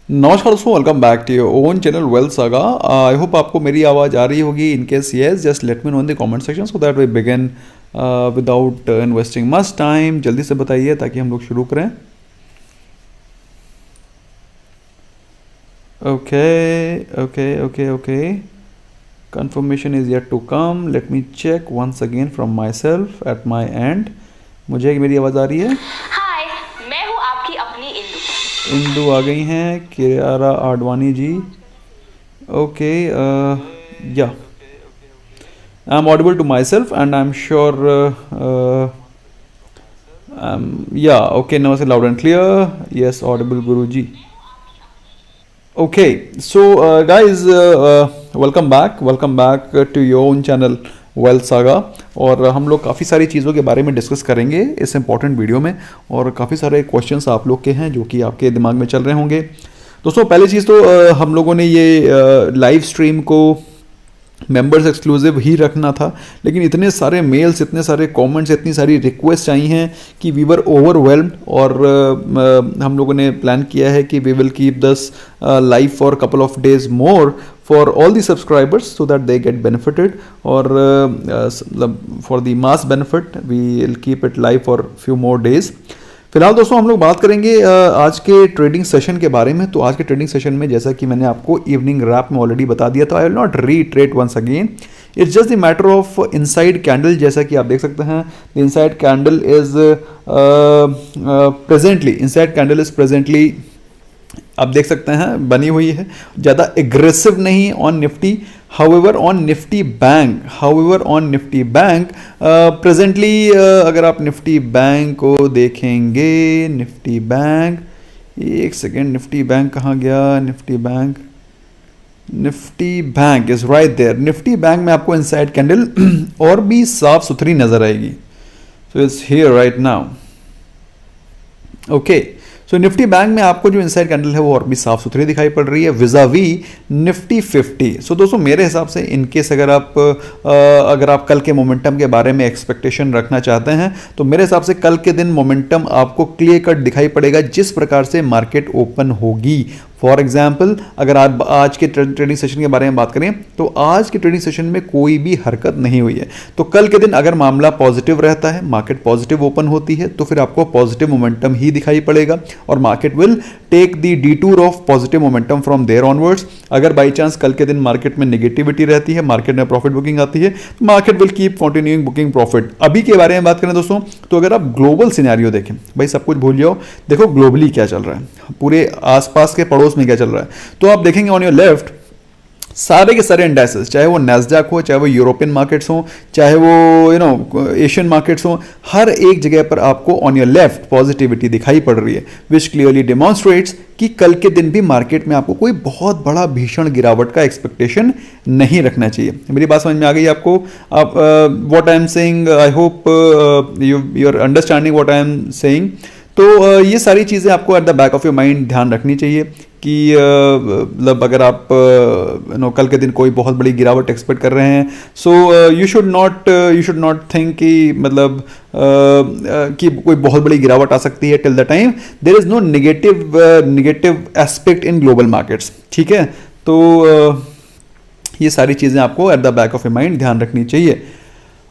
नमस्कार दोस्तों, welcome back to your own channel Wealth Saga. I hope आपको मेरी आवाज़ आ रही होगी। In case yes, just let me know in the comment section so that we begin without investing much time. जल्दी से बताइए ताकि हम लोग शुरू करें। Okay confirmation is yet to come. Let me check once again from my self at my end. मुझे मेरी आवाज़ आ रही है? हाय, मैं हूँ आपकी अपनी इंदु। इंदु आ गई हैं, कियारा आडवाणी जी। ओके या I'm audible to myself and I'm sure yeah, okay, now it's loud and clear. Yes, audible Guruji. Okay, so guys, welcome back to your own channel wealth saga. और हम लोग काफ़ी सारी चीज़ों के बारे में डिस्कस करेंगे इस इम्पॉर्टेंट वीडियो में, और काफ़ी सारे क्वेश्चंस आप लोग के हैं जो कि आपके दिमाग में चल रहे होंगे। दोस्तों, पहली चीज़ तो हम लोगों ने ये लाइव स्ट्रीम को मेंबर्स एक्सक्लूसिव ही रखना था, लेकिन इतने सारे मेल्स, इतने सारे कमेंट्स, इतनी सारी रिक्वेस्ट आई हैं कि वी वर ओवरवेल्म्ड। और हम लोगों ने प्लान किया है कि we will keep this live for couple of days more for all the subscribers so that they get benefited, और for the mass benefit we will keep it live for few more days. फिलहाल दोस्तों हम लोग बात करेंगे आज के trading session के बारे में। तो आज के ट्रेडिंग सेशन में, जैसा कि मैंने आपको इवनिंग रैप में ऑलरेडी बता दिया, तो I will not retreat once again. It's just the matter of inside candle. जैसा कि आप देख सकते हैं, the inside candle is presently आप देख सकते हैं बनी हुई है, ज़्यादा एग्रेसिव नहीं on Nifty. However on Nifty bank presently अगर आप निफ्टी बैंक को देखेंगे, निफ्टी बैंक, एक सेकेंड, निफ्टी बैंक कहाँ गया? Nifty bank is right there. Nifty bank में आपको इनसाइड कैंडल और भी साफ सुथरी नजर आएगी। So it's here right now. Okay, so Nifty bank में आपको जो इनसाइड कैंडल है वो और भी साफ सुथरी दिखाई पड़ रही है विजावी निफ्टी 50। सो दोस्तों, मेरे हिसाब से इनकेस अगर आप कल के मोमेंटम के बारे में एक्सपेक्टेशन रखना चाहते हैं, तो मेरे हिसाब से कल के दिन मोमेंटम आपको क्लियर कट दिखाई पड़ेगा जिस प्रकार से मार्केट ओपन होगी। फॉर एग्जाम्पल, अगर आप आज के ट्रेडिंग सेशन के बारे में बात करें, तो आज के ट्रेडिंग सेशन में कोई भी हरकत नहीं हुई है। तो कल के दिन अगर मामला पॉजिटिव रहता है, मार्केट पॉजिटिव ओपन होती है, तो फिर आपको पॉजिटिव मोमेंटम ही दिखाई पड़ेगा और market will take the detour of positive momentum from there onwards. अगर बाई चांस कल के दिन मार्केट में नेगेटिविटी रहती है, मार्केट में प्रॉफिट बुकिंग आती है, तो market will keep continuing booking profit. अभी के बारे में बात करें दोस्तों, तो अगर आप ग्लोबल सिनेरियो देखें, भाई सब कुछ भूल जाओ, देखो ग्लोबली क्या चल रहा है, पूरे आसपास के पड़ोस में क्या चल रहा है। तो आप देखेंगे ऑन योर लेफ्ट सारे के सारे इंडेक्सेस, चाहे वो नैस्डैक हो, चाहे वो यूरोपियन मार्केट्स हो, चाहे वो एशियन मार्केट्स हो, हर एक जगह पर आपको ऑन योर लेफ्ट पॉजिटिविटी दिखाई पड़ रही है, विच क्लियरली डेमोन्स्ट्रेट्स कि कल के दिन भी मार्केट में आपको कोई बहुत बड़ा भीषण गिरावट का एक्सपेक्टेशन नहीं रखना चाहिए। मेरी बात समझ में आ गई आपको? आप what I am saying, I hope you are understanding what I am saying. तो ये सारी चीज़ें आपको at the back of your mind ध्यान रखनी चाहिए कि मतलब अगर आप कल के दिन कोई बहुत बड़ी गिरावट एक्सपेक्ट कर रहे हैं, सो यू शुड नॉट थिंक कि मतलब कि कोई बहुत बड़ी गिरावट आ सकती है। Till the time there is no negative aspect in global markets, ठीक है? तो ये सारी चीज़ें आपको at the back of your mind ध्यान रखनी चाहिए।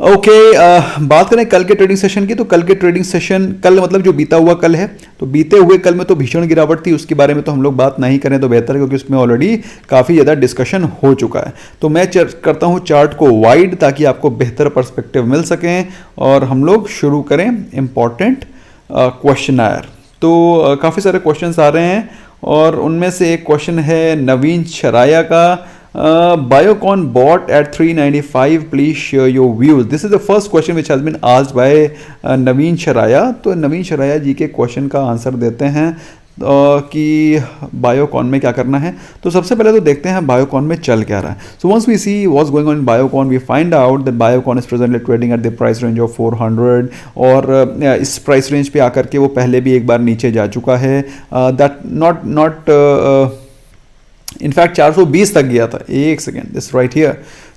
ओके, बात करें कल के ट्रेडिंग सेशन की, तो कल के ट्रेडिंग सेशन, कल मतलब जो बीता हुआ कल है, तो बीते हुए कल में तो भीषण गिरावट थी, उसके बारे में तो हम लोग बात नहीं करें तो बेहतर है, क्योंकि उसमें ऑलरेडी काफ़ी ज़्यादा डिस्कशन हो चुका है। तो मैं करता हूँ चार्ट को वाइड ताकि आपको बेहतर पर्सपेक्टिव मिल सकें और हम लोग शुरू करें इम्पॉर्टेंट क्वेश्चनर। तो काफ़ी सारे क्वेश्चन आ रहे हैं और उनमें से एक क्वेश्चन है नवीन शराया का। Biocon bought at 395. Please share your views. This is the first question which has been asked by नवीन शराया। तो नवीन शराया जी के क्वेश्चन का आंसर देते हैं कि बायोकॉन में क्या करना है। तो सबसे पहले तो देखते हैं बायोकॉन में चल क्या रहा है। So once we see what's going on in Biocon, we find out that Biocon is presently trading at the price range of 400, और इस प्राइस रेंज पे आकर के वो पहले भी एक बार नीचे जा चुका है। दैट नॉट इनफैक्ट 420 तक गया था। एक सेकेंड, दिस राइट हियर,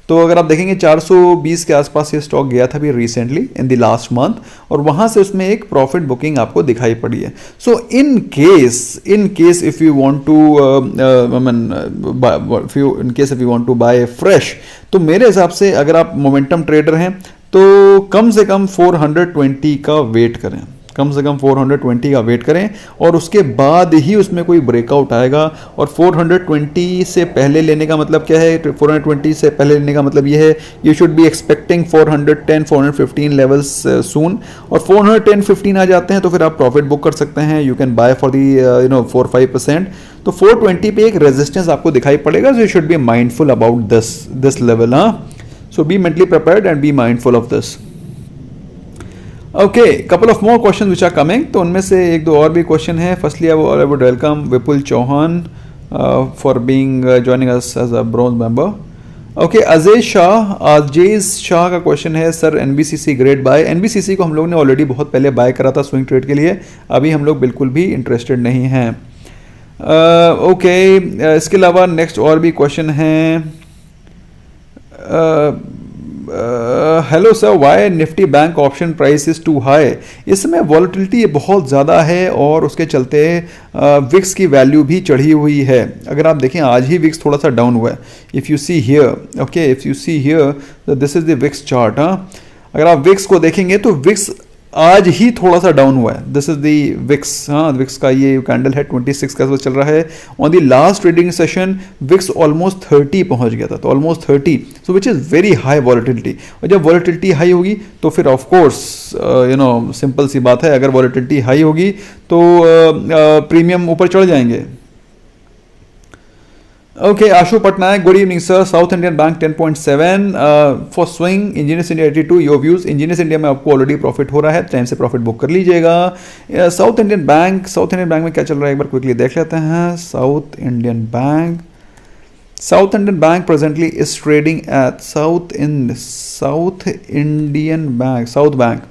तो अगर आप देखेंगे 420 के आसपास ये स्टॉक गया था भी recently in the last month, और वहाँ से उसमें एक प्रॉफिट बुकिंग आपको दिखाई पड़ी है. So in case if you want to if you want to buy fresh, तो मेरे हिसाब से अगर आप मोमेंटम ट्रेडर हैं तो कम से कम 420 का वेट करें, कम से कम 420 का वेट करें, और उसके बाद ही उसमें कोई ब्रेकआउट आएगा. और 420 से पहले लेने का मतलब क्या है? 420 से पहले लेने का मतलब ये है you should be expecting 410 415 levels soon, और 410-15 आ जाते हैं तो फिर आप प्रॉफिट बुक कर सकते हैं. You can buy for the 4-5%. तो 420 पे एक रेजिस्टेंस आपको दिखाई पड़ेगा. So you should be mindful about this level. So be mentally prepared and be mindful of this. Okay, couple of more question which are coming. तो उनमें से एक दो और भी क्वेश्चन है. Firstly I would welcome Vipul Chauhan for being joining us as a bronze member. Okay, Ajay Shah का question है, sir NBCC great buy. NBCC को हम लोग ने ऑलरेडी बहुत पहले बाय करा था स्विंग ट्रेड के लिए, अभी हम लोग बिल्कुल भी इंटरेस्टेड नहीं हैं. ओके, इसके अलावा नेक्स्ट और भी क्वेश्चन हैं. Hello sir, why Nifty bank option price is too high. इस समय वॉलेटिलिटी बहुत ज़्यादा है और उसके चलते विक्स की वैल्यू भी चढ़ी हुई है. अगर आप देखें आज ही विक्स थोड़ा सा डाउन हुआ है. If you see here this is the VIX chart. अगर आप विक्स को देखेंगे तो विक्स आज ही थोड़ा सा डाउन हुआ है. This is the VIX. VIX का ये कैंडल है 26 का चल रहा है. On the last trading session VIX almost 30 पहुंच गया था, तो almost 30, so which is very high volatility. और जब वॉलेटिलिटी हाई होगी तो फिर ऑफ कोर्स सिंपल सी बात है, अगर वॉलेटिलिटी हाई होगी तो प्रीमियम ऊपर चढ़ जाएंगे. Okay, Ashu Patnaik, good evening sir. South Indian Bank 10.7 for swing. Engineers India 82. Your views? Engineers India में आपको ऑलरेडी प्रॉफिट हो रहा है, टाइम से प्रॉफिट बुक कर लीजिएगा. साउथ इंडियन बैंक में क्या चल रहा है एक बार क्विकली देख लेते हैं. South Indian Bank presently is trading at South Bank.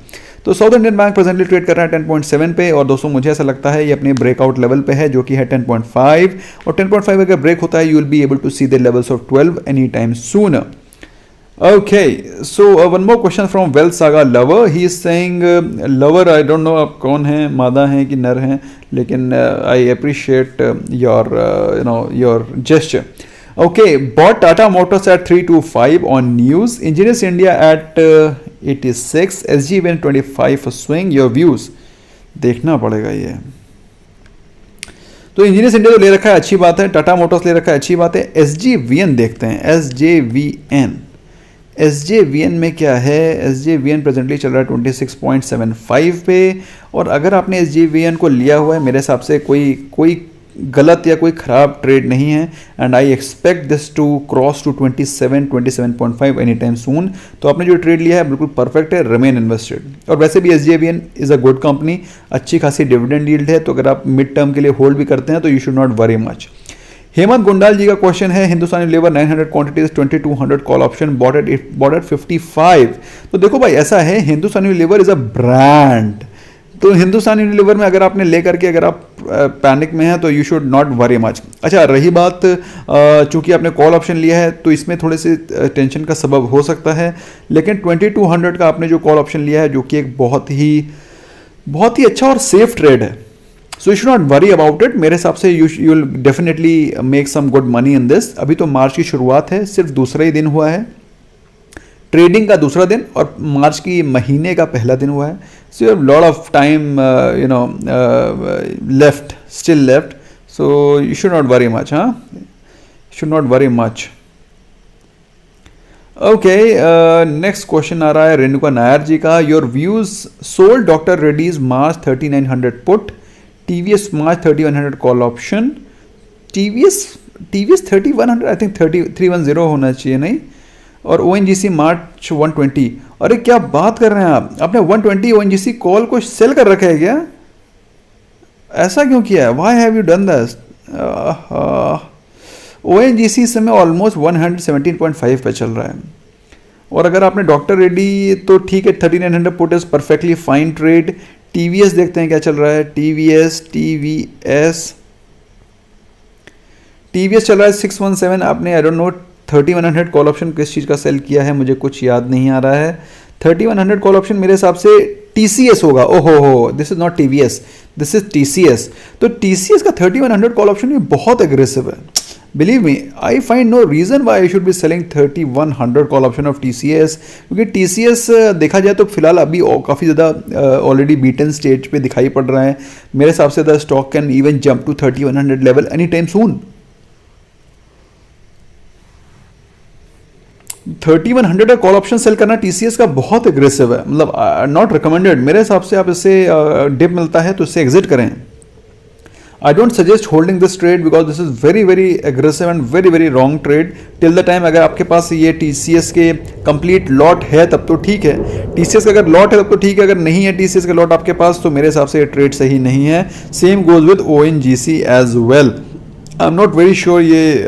तो South Indian Bank presently trade कर रहा है 10.7 पे, और दोस्तों मुझे ऐसा लगता है ये अपने ब्रेकआउट लेवल पे है जो कि है 10.5, और 10.5 अगर ब्रेक होता है you will be able to see the levels of 12 any time soon. Okay, so one more question from Wealth Saga lover. He is saying, lover I don't know आप कौन हैं, मादा हैं कि नर हैं, लेकिन I appreciate your gesture. Okay, bought Tata Motors at 325 on news. Engineers India at 86. SGVN 25 for swing. Your views? देखना पड़ेगा ये. तो इंजीनियर्स इंडिया तो ले रखा है, अच्छी बात है. टाटा मोटर्स ले रखा है, अच्छी बात है. SJVN देखते हैं. SJVN में क्या है? SJVN प्रेजेंटली चल रहा है 26.75 पे, और अगर आपने SJVN को लिया हुआ है मेरे हिसाब से कोई गलत या कोई ख़राब ट्रेड नहीं है. And I expect this to cross to 27.5 any time soon. तो आपने जो ट्रेड लिया है बिल्कुल परफेक्ट है, रिमेन इन्वेस्टेड. और वैसे भी SJVN is a good company, अच्छी खासी डिविडेंड यील्ड है, तो अगर आप मिड टर्म के लिए होल्ड भी करते हैं तो you should not worry much. Hemant Gundal ji का क्वेश्चन है, Hindustan Unilever 900 quantities 2200 call option bought at 55. तो देखो भाई ऐसा है, Hindustan Unilever is a brand. तो हिंदुस्तान यूनिलीवर में अगर आपने लेकर के अगर आप पैनिक में हैं तो you should not worry much. अच्छा, रही बात चूंकि आपने कॉल ऑप्शन लिया है तो इसमें थोड़े से टेंशन का सबब हो सकता है, लेकिन 2200 का आपने जो कॉल ऑप्शन लिया है जो कि एक बहुत ही अच्छा और सेफ ट्रेड है, so you should not worry about it. मेरे हिसाब से you will definitely make some good money in this. अभी तो मार्च की शुरुआत है, सिर्फ दूसरा ही दिन हुआ है ट्रेडिंग का, दूसरा दिन, और मार्च की महीने का पहला दिन हुआ है. So you have lot of time still left, so you should not worry much. Should not worry much. Okay, next question आ रहा है रेणुका नायर जी का. Your views, sold Doctor Reddy's March 3900 put, TVS March 3100 call option, TVS 3100 I think 310 होना चाहिए, नहीं, और ONGC मार्च 120. अरे क्या बात कर रहे हैं आप, आपने 120 ONGC कॉल को सेल कर रखा है क्या? ऐसा क्यों किया है? Why have you done this? ONGC इस समय ऑलमोस्ट 117.5 पे चल रहा है, और अगर आपने डॉक्टर रेड्डी तो ठीक है, 3900 put is perfectly fine trade. TVS देखते हैं क्या चल रहा है. TVS चल रहा है 617. आपने आई डोंट नो 3100 कॉल ऑप्शन किस चीज़ का सेल किया है मुझे कुछ याद नहीं आ रहा है। 3100 कॉल ऑप्शन मेरे हिसाब से TCS होगा। ओहो हो, this is not TVS, this is TCS। तो TCS का 3100 कॉल ऑप्शन ये बहुत एग्रेसिव है। Believe me, I find no reason why I should be selling 3100 call option of TCS, क्योंकि TCS देखा जाए तो फिलहाल अभी काफ़ी ज़्यादा ऑलरेडी बीटन स्टेज पे दिखाई पड़ रहा है। मेरे हिसाब से the stock can even jump to 3100 level any time soon. 3100 का कॉल ऑप्शन सेल करना TCS का बहुत एग्रेसिव है, मतलब नॉट रिकमेंडेड। मेरे हिसाब से आप इससे डिप मिलता है तो इससे एग्जिट करें। I don't suggest holding this trade because this is very very aggressive and very very wrong trade till the time. अगर आपके पास ये TCS के कंप्लीट लॉट है तब तो ठीक है, TCS का अगर लॉट है तब तो ठीक है, अगर नहीं है TCS का लॉट आपके पास तो मेरे हिसाब से ये ट्रेड सही नहीं है। Same goes with ONGC as well. I am not very sure ये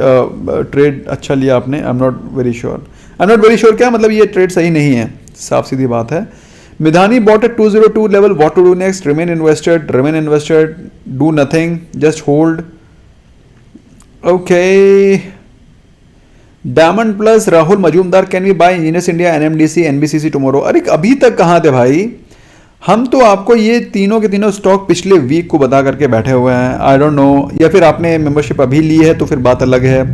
ट्रेड अच्छा लिया आपने, I am not very sure क्या मतलब ये ट्रेड सही नहीं है, साफ सीधी बात है। Midhani bought at 202 level, what to do next? Remain invested, do nothing, just hold. Okay, diamond plus Rahul Majumdar, can we buy Engineers India, NMDC, NBCC tomorrow? अरे अभी तक कहाँ थे भाई, हम तो आपको ये तीनों के तीनों स्टॉक पिछले वीक को बता करके बैठे हुए हैं। आई डोंट नो, या फिर आपने मेंबरशिप अभी ली है तो फिर बात अलग है।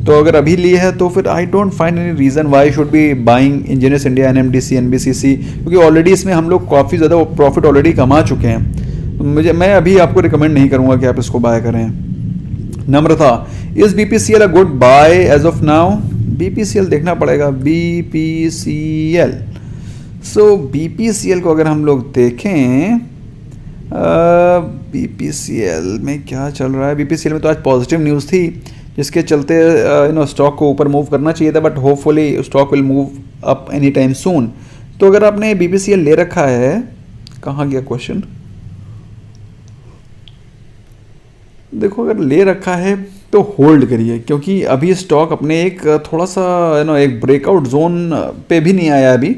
तो अगर अभी ली है तो फिर I don't find any reason why should be buying engineers India, NMDC, NBCC, क्योंकि ऑलरेडी इसमें हम लोग काफ़ी ज़्यादा प्रॉफिट ऑलरेडी कमा चुके हैं। तो मैं अभी आपको रिकमेंड नहीं करूँगा कि आप इसको बाय करें। Namrata, is BPCL a good buy as of now? BPCL देखना पड़ेगा, BPCL। सो BPCL को अगर हम लोग देखें, BPCL में क्या चल रहा है? BPCL में तो आज पॉजिटिव न्यूज़ थी जिसके चलते स्टॉक को ऊपर मूव करना चाहिए था, but hopefully stock will move up any time soon. तो अगर आपने BPCL ले रखा है, कहाँ गया क्वेश्चन? देखो, अगर ले रखा है तो होल्ड करिए, क्योंकि अभी स्टॉक अपने एक थोड़ा सा एक ब्रेकआउट जोन पे भी नहीं आया अभी।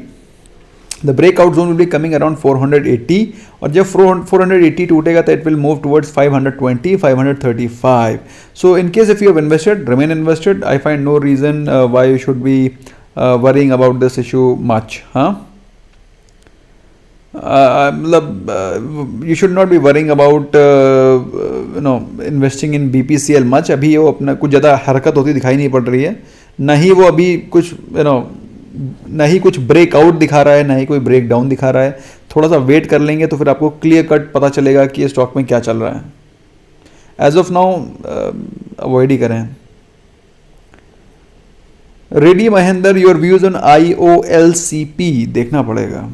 The breakout zone will be coming around 480, और जब 480 टूटेगा तो it will move towards 520, 535. So in case if you have invested, remain invested. I find no reason why you should be worrying about this issue much. हाँ, मतलब you should not be worrying about investing in BPCL much. अभी वो अपना कुछ ज़्यादा हरकत होती दिखाई नहीं पड़ रही है, ना ही वो अभी कुछ ना ही कुछ ब्रेकआउट दिखा रहा है, ना ही कोई ब्रेक डाउन दिखा रहा है. थोड़ा सा वेट कर लेंगे तो फिर आपको क्लियर कट पता चलेगा कि ये स्टॉक में क्या चल रहा है. एज ऑफ नाउ अवॉइड ही करें. Ready Mahendra, your views on IOLCP देखना पड़ेगा.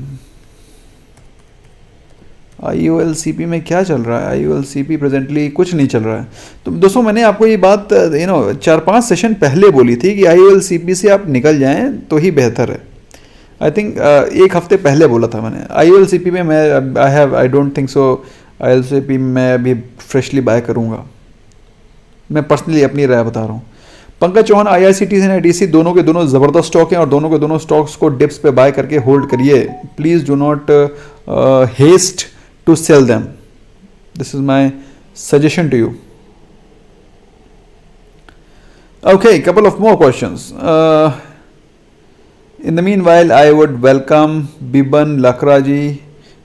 IOLCP में क्या चल रहा है? IOLCP प्रेजेंटली कुछ नहीं चल रहा है. तो दोस्तों, मैंने आपको ये बात 4-5 सेशन पहले बोली थी कि IOLCP से आप निकल जाएं तो ही बेहतर है. आई थिंक 1 हफ्ते पहले बोला था मैंने. IOLCP में मैं I don't think so IOLCP में अभी फ्रेशली बाय करूँगा. मैं पर्सनली अपनी राय बता रहा हूँ. Pankaj Chauhan, IRCTC and ITC दोनों के दोनों ज़बरदस्त स्टॉक हैं और दोनों के दोनों स्टॉक्स को डिप्स पे बाय करके होल्ड करिए. Please do not haste to sell them. This is my suggestion to you. Okay, couple of more questions. In the meanwhile, I would welcome Biban Lakraji,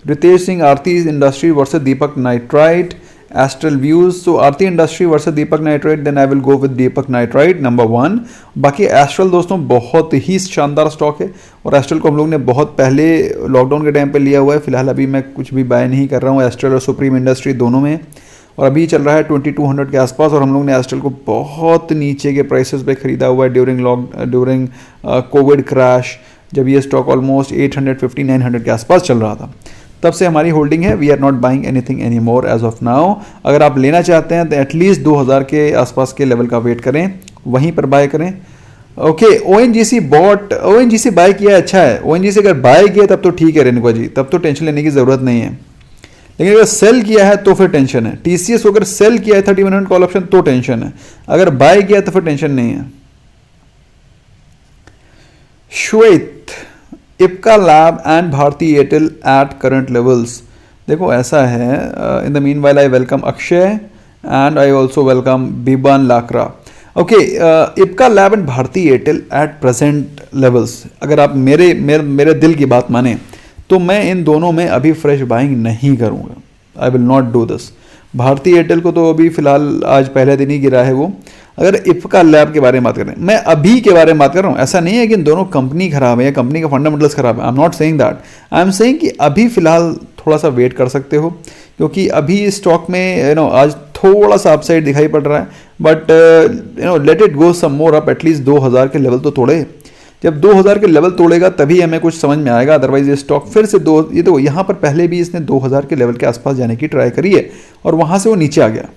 Ritesh Singh, Aarti Industry versus Deepak Nitrite, Astral Views. So Aarti Industry versus Deepak Nitrite, then I will go with Deepak Nitrite number 1. बाकी astral दोस्तों बहुत ही शानदार stock है और astral को हम लोग ने बहुत पहले लॉकडाउन के टाइम पे लिया हुआ है. फिलहाल अभी मैं कुछ भी बाय नहीं कर रहा हूँ एस्ट्रल और सुप्रीम इंडस्ट्री दोनों में, और अभी चल रहा है 2200 के आसपास. और हम लोग ने एस्ट्रल को बहुत नीचे के प्राइसेस पे खरीदा हुआ है ड्यूरिंग कोविड क्रैश, जब ये स्टॉक ऑलमोस्ट 850-900 के आसपास चल रहा था. तब से हमारी होल्डिंग है. We are not buying anything any more as of now. अगर आप लेना चाहते हैं तो एटलीस्ट 2000 के आसपास के लेवल का वेट करें, वहीं पर बाय करें. ओके, ONGC बाय किया है, अच्छा है. ONGC अगर बाय किया तब तो ठीक है रेणुका जी, तब तो टेंशन लेने की ज़रूरत नहीं है. लेकिन अगर सेल किया है तो फिर टेंशन है. TCS को अगर सेल किया है 3100 कॉल ऑप्शन तो टेंशन है. अगर बाय किया तो फिर टेंशन नहीं है. Shwet, Ipca lab and Bharti Airtel at current levels. देखो ऐसा है, in the meanwhile I welcome Akshay and I also welcome Biban Lakra. Okay, Ipca lab and Bharti Airtel at present levels, अगर आप मेरे मेरे मेरे दिल की बात माने तो मैं इन दोनों में अभी फ्रेश बाइंग नहीं करूँगा. I will not do this. Bharti Airtel को तो अभी फिलहाल आज पहले दिन ही गिरा है वो. अगर इप्का लैब के बारे में बात करें, मैं अभी के बारे में बात कर रहा हूँ. ऐसा नहीं है कि इन दोनों कंपनी खराब है या कंपनी का फंडामेंटल्स खराब है. आई am not saying that. I am saying कि अभी फिलहाल थोड़ा सा वेट कर सकते हो, क्योंकि अभी स्टॉक में आज थोड़ा सा अपसाइड दिखाई पड़ रहा है. But let it go some more up, at least 2000 के लेवल तो तोड़े. जब 2000 के लेवल तोड़ेगा तभी हमें कुछ समझ में आएगा. अदरवाइज ये स्टॉक फिर से ये तो यहाँ पर पहले भी इसने 2000 के लेवल के आसपास जाने की ट्राई करी है और वहाँ से वो नीचे आ गया.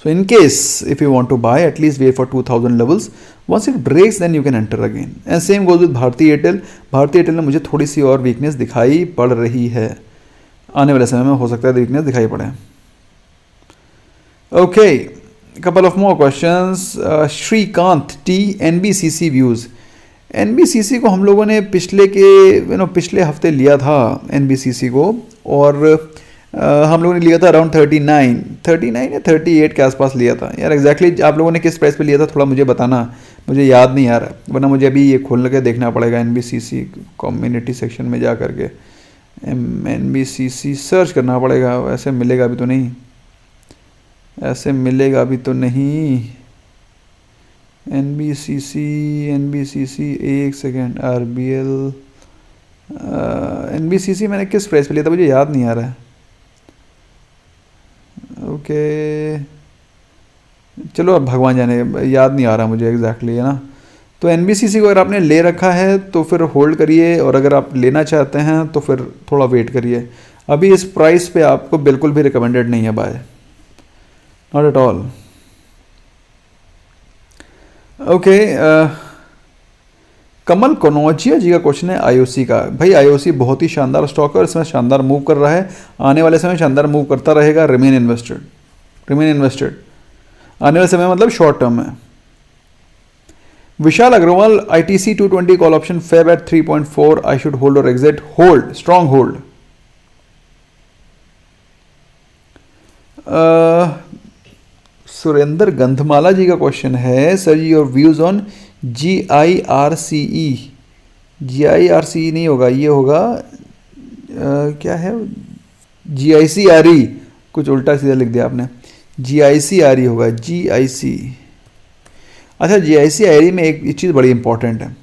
So in case if you want to buy, at least wait for 2000 levels. Once it breaks, then you can enter again. And same goes with Bharti Airtel. Bharti Airtel ने मुझे थोड़ी सी और वीकनेस दिखाई पड़ रही है. आने वाले समय में हो सकता है वीकनेस दिखाई पड़े. Okay, couple of more questions. Shrikant T, NBCC views. NBCC को हम लोगों ने पिछले हफ्ते लिया था NBCC को, और हम लोगों ने लिया था अराउंड 39 या 38 के आसपास लिया था. यार एग्जैक्टली आप लोगों ने किस प्राइस पे लिया था थोड़ा मुझे बताना, मुझे याद नहीं आ रहा, वरना मुझे अभी ये खोल के देखना पड़ेगा NBCC कम्युनिटी सेक्शन में जा करके. NBCC सर्च करना पड़ेगा. ऐसे मिलेगा अभी तो नहीं. NBCC एक सेकेंड. RBL NBCC मैंने किस प्राइस पे लिया था मुझे याद नहीं आ रहा है. ओके चलो अब भगवान जाने, याद नहीं आ रहा मुझे एग्जैक्टली, है ना. तो NBCC को अगर आपने ले रखा है तो फिर होल्ड करिए, और अगर आप लेना चाहते हैं तो फिर थोड़ा वेट करिए. अभी इस प्राइस पे आपको बिल्कुल भी रिकमेंडेड नहीं है buy, not at all. Okay, Kamal Kanaujia ji का क्वेश्चन है IOC का. भाई IOC बहुत ही शानदार स्टॉक है और इसमें शानदार मूव कर रहा है. आने वाले समय शानदार मूव करता रहेगा. Remain invested. आने वाले समय मतलब शॉर्ट टर्म में. Vishal Agarwal ITC 220 call option Feb at 3.4. I should hold और exit? Hold, strong hold. Surendra Gandhmala ji का क्वेश्चन है, sir ji your views on GIRCE. GIRCE नहीं होगा, ये होगा क्या है, GICRE. कुछ उल्टा सीधा लिख दिया आपने. GICRE होगा, GIC. अच्छा, GICRE में एक चीज़ बड़ी इंपॉर्टेंट है.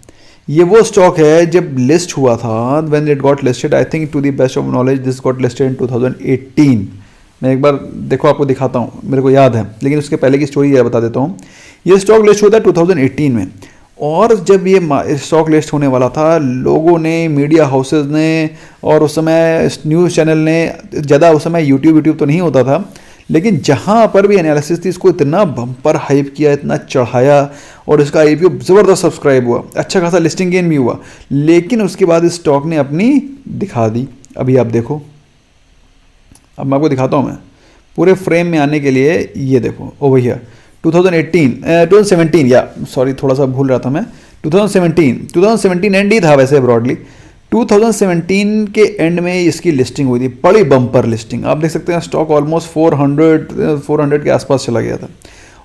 ये वो स्टॉक है जब लिस्ट हुआ था, when it got listed, I think to the best of knowledge this got listed in 2018. मैं एक बार देखो आपको दिखाता हूँ, मेरे को याद है, लेकिन उसके पहले की स्टोरी बता देता हूँ. ये स्टॉक लिस्ट होता है 2018 में, और जब ये स्टॉक लिस्ट होने वाला था, लोगों ने, मीडिया हाउसेज ने, और उस समय न्यूज़ चैनल ने, ज़्यादा उस समय यूट्यूब तो नहीं होता था, लेकिन जहाँ पर भी एनालिसिस थी इसको इतना बम्पर हाइप किया, इतना चढ़ाया, और इसका IPO ज़बरदस्त सब्सक्राइब हुआ, अच्छा खासा लिस्टिंग गेन भी हुआ. लेकिन उसके बाद इस स्टॉक ने अपनी दिखा दी. अभी आप देखो, अब मैं आपको दिखाता हूँ. मैं पूरे फ्रेम में आने के लिए ये देखो, ओवर हियर 2017 या सॉरी थोड़ा सा भूल रहा था मैं. 2017 एंड ही था वैसे ब्रॉडली. 2017 के एंड में इसकी लिस्टिंग हुई थी, बड़ी बम्पर लिस्टिंग. आप देख सकते हैं स्टॉक ऑलमोस्ट 400 के आसपास चला गया था.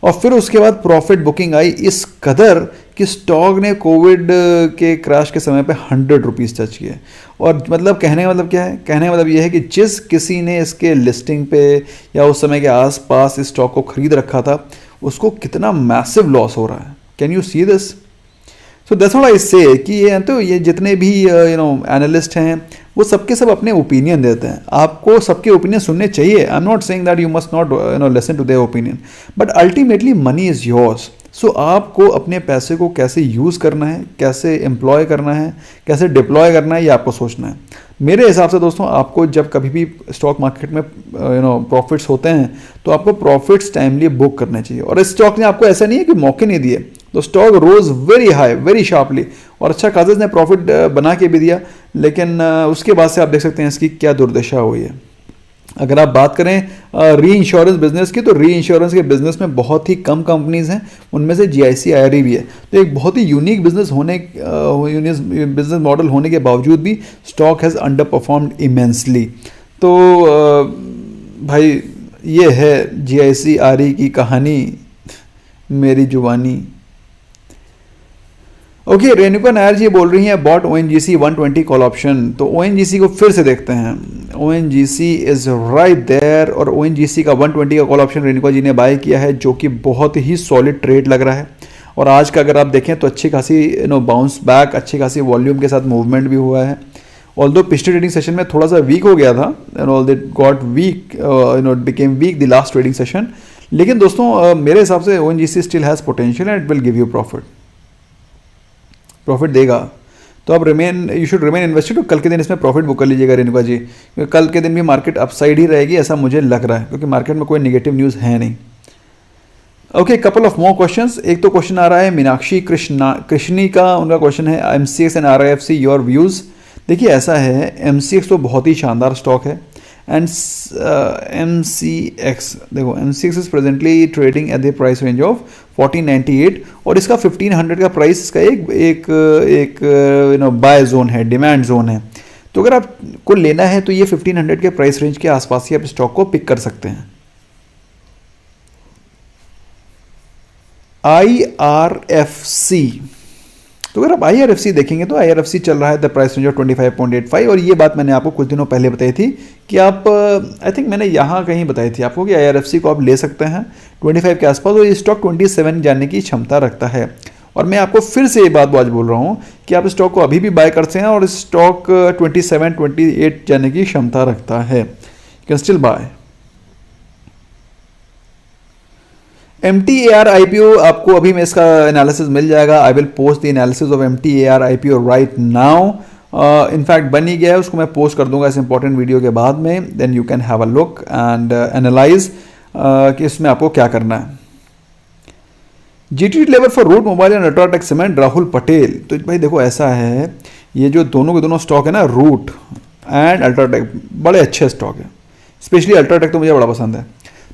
और फिर उसके बाद प्रॉफिट बुकिंग आई इस कदर कि स्टॉक ने कोविड के क्रैश के समय पे 100 रुपीज़ टच किए. और मतलब कहने का मतलब क्या है, कहने का मतलब ये है कि जिस किसी ने इसके लिस्टिंग पे या उस समय के आसपास इस स्टॉक को खरीद रखा था, उसको कितना मैसिव लॉस हो रहा है. Can you see this? So that's what I से कि ये जितने भी एनालिस्ट हैं वो सबके सब अपने ओपिनियन देते हैं. आपको सबके ओपिनियन सुनने चाहिए. I am not saying that you must not listen to their opinion, but ultimately money is yours. So आपको अपने पैसे को कैसे यूज़ करना है, कैसे एम्प्लॉय करना है, कैसे डिप्लॉय करना है, ये आपको सोचना है. मेरे हिसाब से दोस्तों, आपको जब कभी भी स्टॉक मार्केट में प्रॉफिट्स होते हैं तो आपको प्रॉफिट्स टाइमली बुक करने चाहिए. और इस स्टॉक ने आपको ऐसा नहीं है कि मौके नहीं दिए. तो स्टॉक रोज वेरी हाई, वेरी शार्पली, और अच्छा खासा ने प्रॉफिट बना के भी दिया. लेकिन उसके बाद से आप देख सकते हैं इसकी क्या दुर्दशा हुई है. अगर आप बात करें री इंश्योरेंस बिजनेस की, तो री इंश्योरेंस के बिजनेस में बहुत ही कम कंपनीज हैं, उनमें से GICRE भी है. तो एक बहुत ही यूनिक बिजनेस बिजनेस मॉडल होने के बावजूद भी stock has under performed immensely. तो भाई ये है GICRE की कहानी. मेरी जुबानी। ओके, रेणुका नायर जी बोल रही हैं बॉट ONGC 120 कॉल ऑप्शन। तो ONGC को फिर से देखते हैं। ONGC इज राइट देयर, और ONGC का 120 का कॉल ऑप्शन रेणुका जी ने बाय किया है, जो कि बहुत ही सॉलिड ट्रेड लग रहा है। और आज का अगर आप देखें तो अच्छी खासी बाउंस बैक, अच्छी खासी वॉल्यूम के साथ मूवमेंट भी हुआ है। ऑल्दो पिछले ट्रेडिंग सेशन में थोड़ा सा वीक हो गया था, all that got weak, became weak the last trading session. लेकिन दोस्तों मेरे हिसाब से ONGC still has potential and it will give you profit देगा। तो आप यू शुड रिमेन इन्वेस्टेड, और कल के दिन इसमें प्रॉफिट बुक कर लीजिएगा रेणुका जी, क्योंकि कल के दिन भी मार्केट अपसाइड ही रहेगी ऐसा मुझे लग रहा है, क्योंकि मार्केट में कोई नेगेटिव न्यूज़ है नहीं। Okay, couple of more questions. एक तो क्वेश्चन आ रहा है मीनाक्षी कृष्णी का, उनका क्वेश्चन है MCX and RIFC your views. देखिए ऐसा है, MCX तो बहुत ही शानदार स्टॉक है, एंड MCX देखो, MCX is presently trading at the price range of 1498, और इसका 1500 का प्राइस, इसका एक बाय जोन है, डिमांड जोन है। तो अगर आपको लेना है तो ये 1500 के प्राइस रेंज के आसपास ही आप स्टॉक को पिक कर सकते हैं। IRFC, तो अगर आप IRFC देखेंगे तो IRFC चल रहा है द प्राइस रेंज ऑफ 25.85, और ये बात मैंने आपको कुछ दिनों पहले बताई थी कि आप आई थिंक मैंने यहाँ कहीं बताई थी आपको कि IRFC को आप ले सकते हैं 25 के आसपास, और ये स्टॉक 27 जाने की क्षमता रखता है। और मैं आपको फिर से ये बात आज बोल रहा हूँ कि आप स्टॉक को अभी भी बाय कर सकते हैं, और स्टॉक 27-28 जाने की क्षमता रखता है, you can still buy. MTAR IPO आपको अभी में इसका एनालिसिस मिल जाएगा। I will post the analysis of MTAR IPO right now. In fact बन ही गया है, उसको मैं पोस्ट कर दूंगा इस इंपॉर्टेंट वीडियो के बाद में। Then you can have a look and analyse कि इसमें आपको क्या करना है। GTT level for Route Mobile and UltraTech Cement, Rahul Patel. तो भाई देखो ऐसा है, ये जो दोनों के दोनों स्टॉक है ना, रूट एंड अल्ट्राटेक, बड़े अच्छे स्टॉक है। स्पेशली अल्ट्राटेक तो मुझे बड़ा पसंद है।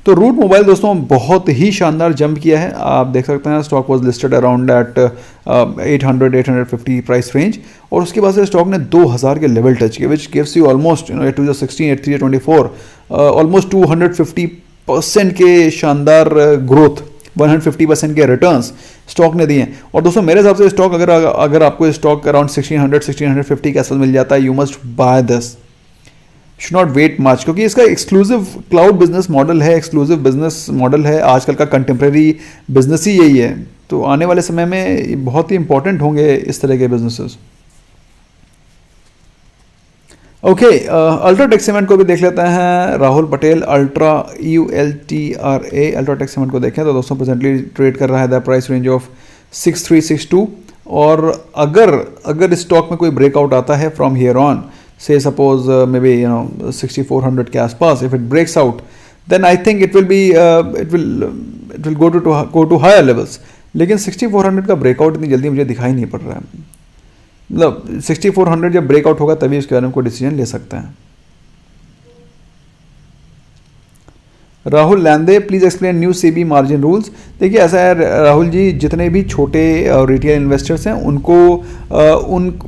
तो रूट मोबाइल दोस्तों बहुत ही शानदार जंप किया है, आप देख सकते हैं। Stock was listed around at 800-850 price range, और उसके बाद से स्टॉक ने 2000 के लेवल टच किए, which gives you almost 8-16, 8-3-24, almost 250% के शानदार ग्रोथ, 150% के रिटर्न्स स्टॉक ने दिए हैं। और दोस्तों मेरे हिसाब से स्टॉक अगर आपको स्टॉक अराउंड 1600-1650 के आसपास मिल जाता है, you must buy this, should not wait much, क्योंकि इसका एक्सक्लूसिव क्लाउड बिजनेस मॉडल है, एक्सक्लूसिव बिजनेस मॉडल है। आजकल का कंटेम्प्रेरी बिजनेस ही यही है। तो आने वाले समय में बहुत ही इंपॉर्टेंट होंगे इस तरह के बिजनेसेस। ओके, अल्ट्राटेक सीमेंट को भी देख लेते हैं। Rahul Patel, ultra ULTRA, UltraTech cement को देखें तो दोस्तों प्रेजेंटली ट्रेड कर रहा है द प्राइस रेंज ऑफ 6362, और अगर स्टॉक में कोई ब्रेकआउट आता है from here on, say suppose maybe 6400 के आसपास, if it breaks out then I think it will be it will go to higher levels। लेकिन 6400 का ब्रेकआउट इतनी जल्दी मुझे दिखाई नहीं पड़ रहा है। मतलब 6400 जब ब्रेकआउट होगा तभी उसके बारे में कोई डिसीजन ले सकते हैं। राहुल लैंदे, please explain new CB margin rules. देखिए ऐसा है राहुल जी, जितने भी छोटे रिटेल इन्वेस्टर्स हैं उनको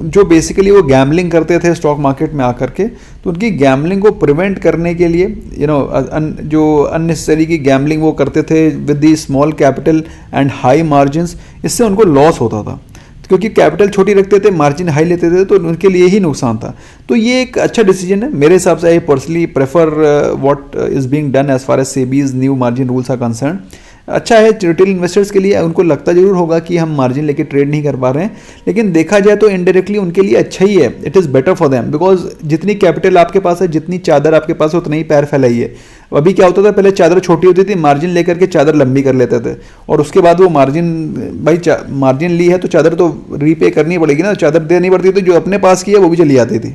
जो बेसिकली वो गैम्बलिंग करते थे स्टॉक मार्केट में आकर के, तो उनकी गैम्बलिंग को प्रिवेंट करने के लिए जो अननेसेसरी की गैम्बलिंग वो करते थे with the small capital and high margins, इससे उनको लॉस होता था, क्योंकि कैपिटल छोटी रखते थे, मार्जिन हाई लेते थे, तो उनके लिए ही नुकसान था। तो ये एक अच्छा डिसीजन है मेरे हिसाब से। I personally prefer what is being done as far as SEBI's new margin rules are concern. अच्छा है रिटेल इन्वेस्टर्स के लिए, उनको लगता जरूर होगा कि हम मार्जिन लेके ट्रेड नहीं कर पा रहे हैं, लेकिन देखा जाए तो इनडायरेक्टली उनके लिए अच्छा ही है। It is better for them, because जितनी कैपिटल आपके पास है, जितनी चादर आपके पास है, उतना ही पैर फैलाइए। अभी क्या होता था, पहले चादर छोटी होती थी, मार्जिन लेकर के चादर लंबी कर लेते थे, और उसके बाद वो मार्जिन ली है तो चादर तो रीपे करनी पड़ेगी ना, चादर देनी पड़ती थी, जो अपने पास की है वो भी चली आती थी।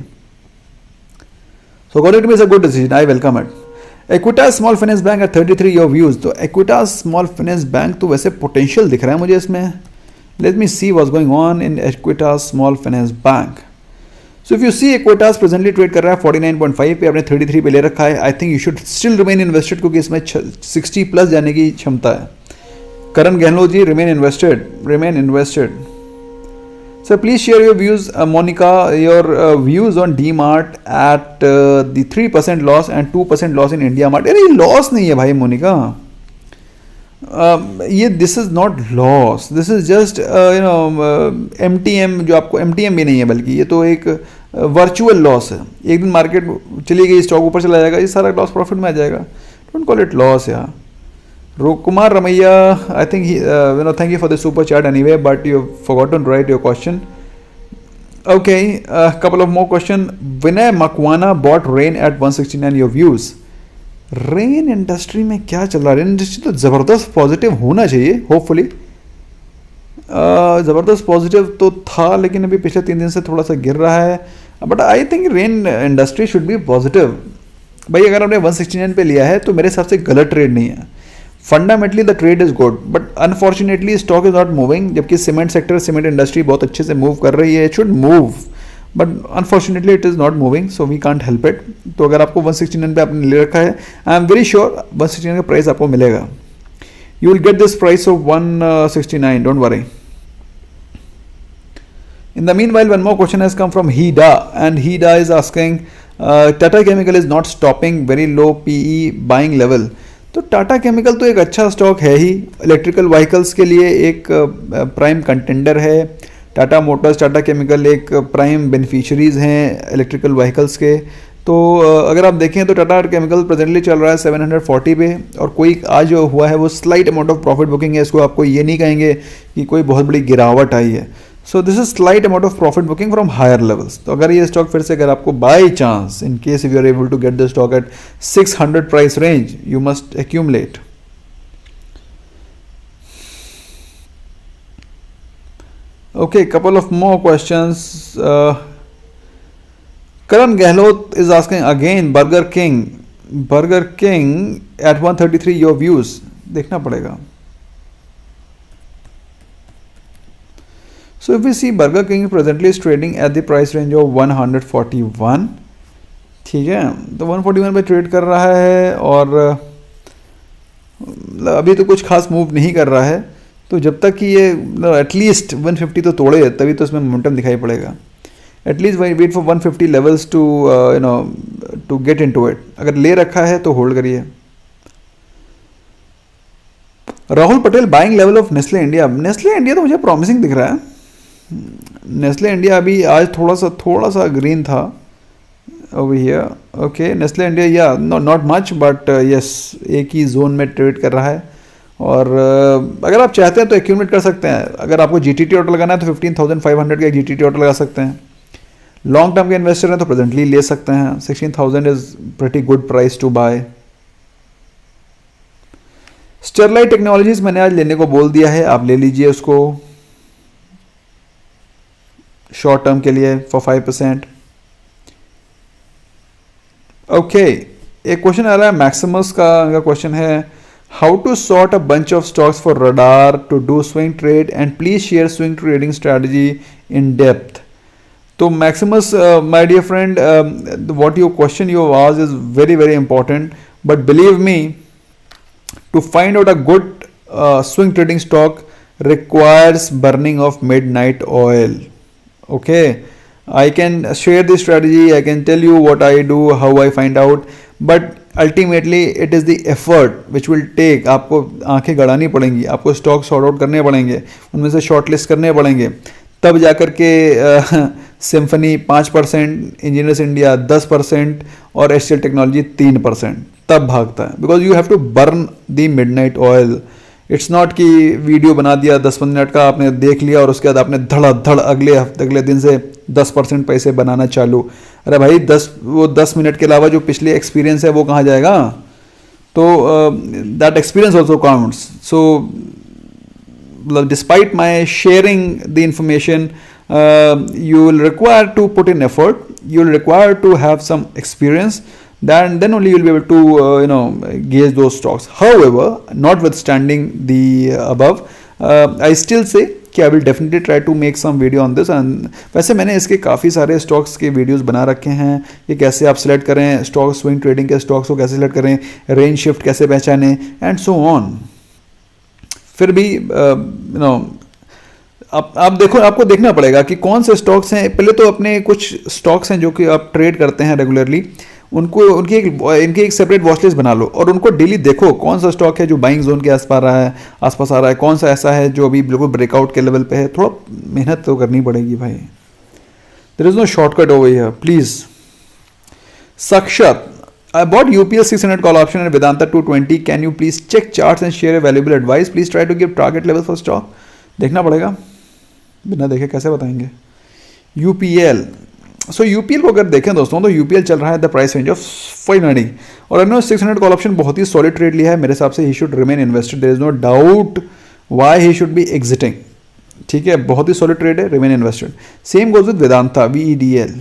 So according to me it's a good decision, I welcome it. Equitas small finance bank at 33 your views. तो Equitas स्मॉल फाइनेंस बैंक तो वैसे पोटेंशियल दिख रहा है मुझे इसमें। Let me see what's going on in Equitas small finance bank. So if you see Equitas presently trade कर रहा है 49.5 पे, आपने 33 पे ले रखा है। I think you should still remain invested, क्योंकि इसमें 60 प्लस जाने की क्षमता है। Karan Gehlot ji, remain invested. So please share your views, Monica, your views on DMart at the 3% loss and 2% loss in India Mart। अरे लॉस नहीं है भाई मोनिका, ये this is not loss, this is just MTM, जो आपको MTM भी नहीं है बल्कि ये तो एक वर्चुअल लॉस है। एक दिन मार्केट चली गई, स्टॉक ऊपर चला जाएगा, ये सारा लॉस प्रॉफिट में आ जाएगा। डोंट कॉल इट लॉस यार। Kumar Ramaiah, I think thank you for the super chat anyway, but you forgotten to write your question. Okay, couple of more question. Vinay Makwana bought Rain at 169. Your views? Rain industry में क्या चल रहा है? Rain industry तो ज़बरदस्त positive होना चाहिए, hopefully. ज़बरदस्त पॉजिटिव तो था, लेकिन अभी पिछले 3 दिन से थोड़ा सा गिर रहा है। But I think rain industry should be positive. भाई अगर आपने 169 पे लिया है तो मेरे हिसाब से गलत ट्रेड नहीं है। Fundamentally the trade is good, but unfortunately stock is not moving, जबकि सीमेंट सेक्टर, सीमेंट इंडस्ट्री बहुत अच्छे से मूव कर रही है। It should move, but unfortunately it is not moving, so we can't help it. तो अगर आपको 169 पे आपने ले रखा है, आई एम वेरी श्योर 169 का प्राइस आपको मिलेगा। You will get this price of 169, don't worry. In the meanwhile, one more question has come from Hida, and Hida is asking, Tata Chemical is not stopping very low PE buying level. तो Tata chemical तो एक अच्छा stock है ही, electrical vehicles के लिए एक prime contender है। Tata Motors, Tata chemical एक प्राइम बेनिफिशरीज हैं इलेक्ट्रिकल व्हीकल्स के। तो अगर आप देखें तो टाटा केमिकल प्रेजेंटली चल रहा है 740 पे, और कोई आज जो हुआ है वो slight amount of profit booking है। इसको आपको ये नहीं कहेंगे कि कोई बहुत बड़ी गिरावट आई है। So this is slight amount of profit booking from higher levels. तो अगर ये स्टॉक फिर से, अगर आपको by chance, in case if you are able to get the stock at 600 price range, you must accumulate. Okay, couple of more questions. Karan Gehlot is asking again, Burger King at 133, your views? देखना पड़ेगा। So if we see Burger King presently is trading at the price range of 141, ठीक है, तो 141 पे trade कर रहा है, और अभी तो कुछ खास मूव नहीं कर रहा है। तो जब तक कि ये एटलीस्ट 150 तो तोड़े, तभी तो इसमें मोमेंटम दिखाई पड़ेगा। At least wait for 150 levels to to get into it. अगर ले रखा है तो होल्ड करिए। Rahul Patel, buying level of Nestle India. Nestle India तो मुझे प्रॉमिसिंग दिख रहा है। नेस्ले इंडिया अभी आज थोड़ा सा ग्रीन था over here. Okay, Nestle India या नॉट मच, बट यस, एक ही जोन में ट्रेड कर रहा है। और अगर आप चाहते हैं तो एक्यूमुलेट कर सकते हैं। अगर आपको जीटीटी ऑर्डर लगाना है तो 15,500 का जीटीटी ऑर्डर लगा सकते हैं। लॉन्ग टर्म के इन्वेस्टर हैं तो प्रेजेंटली ले सकते हैं। 16,000 is pretty good price to buy. Sterlite Technologies मैंने आज लेने को बोल दिया है, आप ले लीजिए उसको शॉर्ट टर्म के लिए फॉर 5%। ओके, एक क्वेश्चन आ रहा है मैक्सिमस का क्वेश्चन है, how to sort a bunch of stocks for radar to do swing trade, and please share swing trading strategy in depth. So Maximus, my dear friend, what your question you have asked is very, very important, but believe me, to find out a good swing trading stock requires burning of midnight oil. Okay, I can share this strategy, I can tell you what I do, how I find out, but ultimately it is the effort which will take. आपको आंखें गड़ानी पड़ेंगी, आपको stock sort out करने पड़ेंगे, उनमें से short list करने पड़ेंगे, तब जाकर के सिम्फनी 5%, इंजीनियर्स इंडिया 10% और एचसीएल टेक्नोलॉजी 3% तब भागता है। Because you have to burn the midnight oil. It's not कि वीडियो बना दिया 10-15 मिनट का, आपने देख लिया और उसके बाद आपने धड़ाधड़ अगले दिन से 10% पैसे बनाना चालू। अरे भाई 10 मिनट के अलावा जो पिछले एक्सपीरियंस है वो कहाँ जाएगा? तो that experience also counts. So despite my sharing the information, you will require to put in effort, you will require to have some experience, then only you will be able to gauge those stocks. However, notwithstanding the above, I still say कि I will definitely try to make some video on this. and वैसे मैंने इसके काफ़ी सारे stocks के videos बना रखे हैं कि कैसे आप सिलेक्ट करें स्टॉक, स्विंग ट्रेडिंग के स्टॉक्स को कैसे सिलेक्ट करें, रेंज शिफ्ट कैसे पहचानें एंड सो ऑन। फिर भी आप देखो, आपको देखना पड़ेगा कि कौन से स्टॉक्स हैं। पहले तो अपने कुछ स्टॉक्स हैं जो कि आप ट्रेड करते हैं रेगुलरली, उनको इनकी एक सेपरेट वॉच लिस्ट बना लो और उनको डेली देखो कौन सा स्टॉक है जो बाइंग जोन के आसपास आ रहा है, कौन सा ऐसा है जो अभी बिल्कुल ब्रेकआउट के लेवल पे है। थोड़ा मेहनत तो करनी पड़ेगी भाई, there is no shortcut over here please. Sakshat, I bought UPL 600 call option and Vedanta 220. Can you please check charts and share a valuable advice? Please try to give target level for stock. देखना पड़ेगा, बिना देखे कैसे बताएंगे। UPL, so UPL को अगर देखें दोस्तों तो UPL चल रहा है द प्राइस रेंज ऑफ 590 और अगर 600 कॉल ऑप्शन बहुत ही सॉलिड ट्रेड लिया है मेरे हिसाब से। He should remain invested, there is no doubt why he should be exiting. ठीक है, बहुत ही सॉलिड ट्रेड है, remain invested. Same goes with Vedanta VEDL।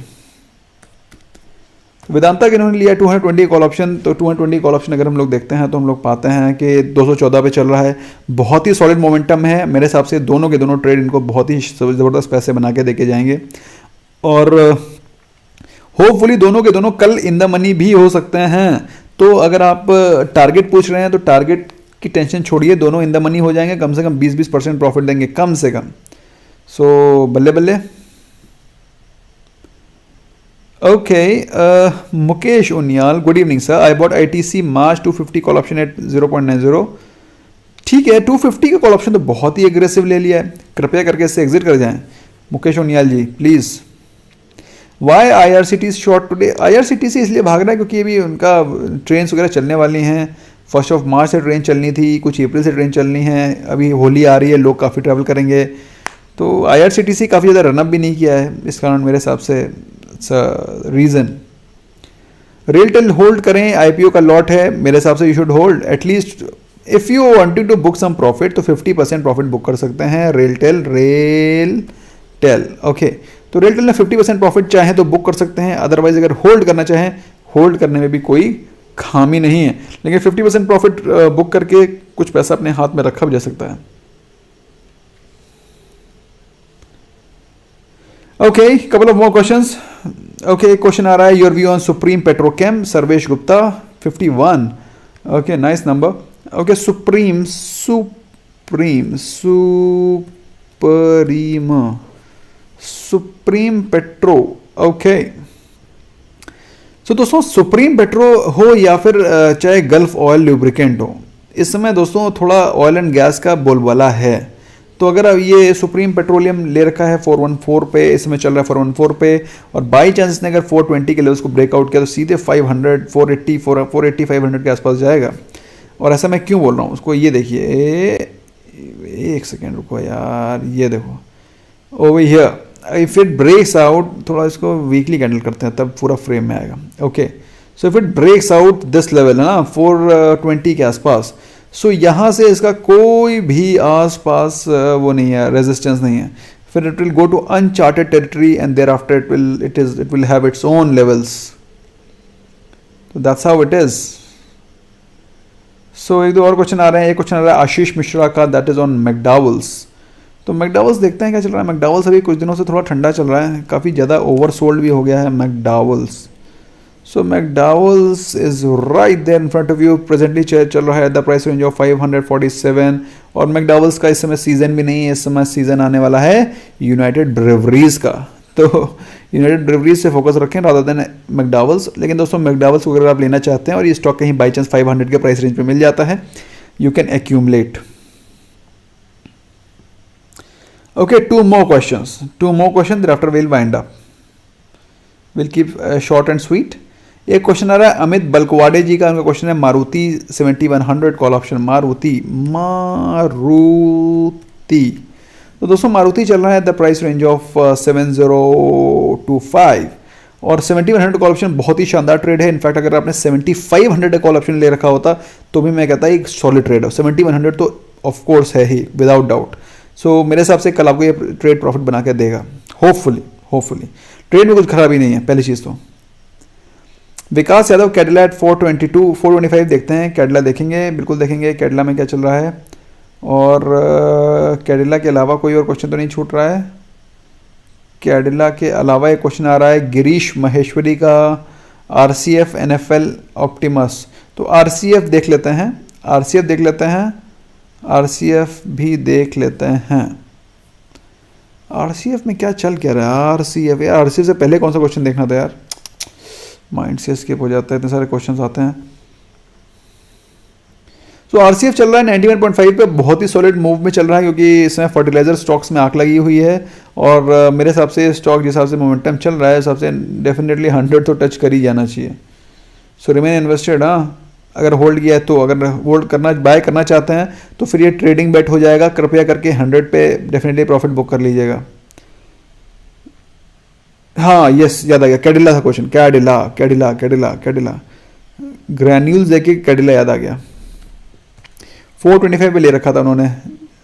Vedanta के इन्होंने लिया 220 कॉल ऑप्शन, तो 220 कॉल ऑप्शन अगर हम लोग देखते हैं तो हम लोग पाते हैं कि 214 पे चल रहा है, बहुत ही सॉलिड मोमेंटम है मेरे हिसाब से। दोनों के दोनों ट्रेड इनको बहुत ही ज़बरदस्त पैसे बना के देके जाएंगे और होपफुली दोनों के दोनों कल इन द मनी भी हो सकते हैं। तो अगर आप टारगेट पूछ रहे हैं तो टारगेट की टेंशन छोड़िए, दोनों इन द मनी हो जाएंगे, कम से कम 20% प्रॉफिट देंगे कम से कम। सो बल्ले बल्ले। Okay, Mukesh Unyal, good evening sir. I bought ITC March 250 call option at 0.90. ठीक है, 250 का कॉल ऑप्शन तो बहुत ही एग्रेसिव ले लिया है, कृपया करके इससे एग्जिट कर जाएं Mukesh Uniyal ji please. Why IRCTC short today? IRCTC इसलिए भाग रहा है क्योंकि अभी उनका ट्रेन वगैरह चलने वाली हैं। 1 मार्च से ट्रेन चलनी थी, कुछ अप्रैल से ट्रेन चलनी है, अभी होली आ रही है, लोग काफ़ी ट्रैवल करेंगे, तो IRCTC काफ़ी ज़्यादा रनअप भी नहीं किया है, इस कारण मेरे हिसाब से रीजन। रेलटेल होल्ड करें, IPO का लॉट है मेरे हिसाब से, you should hold at least if you wanted to book some profit तो 50% प्रॉफिट बुक कर सकते हैं रेलटेल। ओके, तो रेलटेल में 50% प्रॉफिट चाहे तो बुक कर सकते हैं, अदरवाइज अगर होल्ड करना चाहें होल्ड करने में भी कोई खामी नहीं है, लेकिन 50% प्रॉफिट बुक करके कुछ पैसा अपने हाथ में रखा भी जा सकता है। Okay, couple of more questions. Okay, question आ रहा है, your view on Supreme Petrochem, Sarvesh Gupta 51। Okay, nice number. Okay, Supreme Petro. Okay, so दोस्तों सुप्रीम पेट्रो हो या फिर चाहे गल्फ ऑयल लुब्रिकेंट हो, इस समय दोस्तों थोड़ा ऑयल एंड गैस का बोलबाला है। तो अगर अब ये सुप्रीम पेट्रोलियम ले रखा है 414 पे, इसमें चल रहा है 414 पे, और बाई चांस इसने अगर 420 के लेवल्स को ब्रेकआउट किया तो सीधे 500 480 500 के आसपास जाएगा। और ऐसा मैं क्यों बोल रहा हूँ उसको ये देखिए, एक सेकेंड रुको यार, ये देखो over here, if it breaks out, थोड़ा इसको वीकली कैंडल करते हैं तब पूरा फ्रेम में आएगा। Okay, so if it breaks out this level है ना 420 के आसपास, सो यहाँ से इसका कोई भी आसपास वो नहीं है, रेजिस्टेंस नहीं है, फिर it will go to uncharted territory and thereafter it will have its own levels. तो that's how it is. So एक दो और क्वेश्चन आ रहे हैं। एक क्वेश्चन आ रहा है आशीष मिश्रा का, दैट इज ऑन मैकडॉवल्स। तो मैकडॉवल्स देखते हैं क्या चल रहा है। मैकडॉवल्स अभी कुछ दिनों से थोड़ा ठंडा चल रहा है, काफ़ी ज़्यादा ओवरसोल्ड भी हो गया है मैकडॉवल्स। So McDowell's is right there in front of you. Presently चल रहा है द प्राइस रेंज ऑफ 547 और McDowell's का इस समय सीजन भी नहीं है, इस समय सीजन आने वाला है यूनाइटेड ब्रेवरीज का। तो यूनाइटेड ब्रेवरीज से फोकस रखें रादर देन McDowell's। लेकिन दोस्तों McDowell's को अगर आप लेना चाहते हैं और ये स्टॉक कहीं बाई चांस 500 के प्राइस रेंज पे मिल जाता है, you can accumulate. Okay, two more question thereafter we'll wind up. We'll keep short and sweet. एक क्वेश्चन आ रहा है अमित बलकवाड़े जी का, उनका क्वेश्चन है मारुति 7100 कॉल ऑप्शन। मारुति तो दोस्तों मारुति चल रहा है द प्राइस रेंज ऑफ 7025 और 7100 कॉल ऑप्शन बहुत ही शानदार ट्रेड है। इनफैक्ट अगर आपने 7500 कॉल ऑप्शन ले रखा होता तो भी मैं कहता एक सॉलिड ट्रेड है। 7100 तो ऑफ कोर्स है ही विदाउट डाउट। सो मेरे हिसाब से कल आपको ये ट्रेड प्रॉफिट बना के देगा होपफुली। ट्रेड में कुछ खराबी नहीं है पहली चीज़ तो। विकास यादव कैडिला एट 425 देखते हैं। कैडिला देखेंगे, बिल्कुल देखेंगे कैडिला में क्या चल रहा है। और कैडिला के अलावा कोई और क्वेश्चन तो नहीं छूट रहा है। कैडिला के अलावा एक क्वेश्चन आ रहा है गिरीश महेश्वरी का, RCF NFL ऑप्टिमस। तो RCF देख लेते हैं, RCF भी देख लेते हैं। RCF में क्या चल क्या रहा है। RCF से पहले कौन सा क्वेश्चन देखना था यार, माइंड से स्किप हो जाता है, इतने सारे क्वेश्चंस आते हैं। तो आरसीएफ चल रहा है 91.5 पे, बहुत ही सॉलिड मूव में चल रहा है क्योंकि इसमें फर्टिलाइजर स्टॉक्स में आंख लगी हुई है और मेरे हिसाब से स्टॉक जिस हिसाब से मोमेंटम चल रहा है हिसाब से डेफिनेटली 100 तो टच कर ही जाना चाहिए। सो रिमेन इन्वेस्टेड। हाँ, अगर होल्ड किया है तो, अगर होल्ड करना बाय करना चाहते हैं तो फिर ये ट्रेडिंग बेट हो जाएगा। कृपया करके 100 पे डेफिनेटली प्रॉफिट बुक कर लीजिएगा। हाँ यस, याद आ गया, कैडिला था क्वेश्चन, कैडिला कैडिला कैडिला कैडिला, ग्रैन्यूल्स देके कैडिला याद आ गया। 425 पे ले रखा था उन्होंने,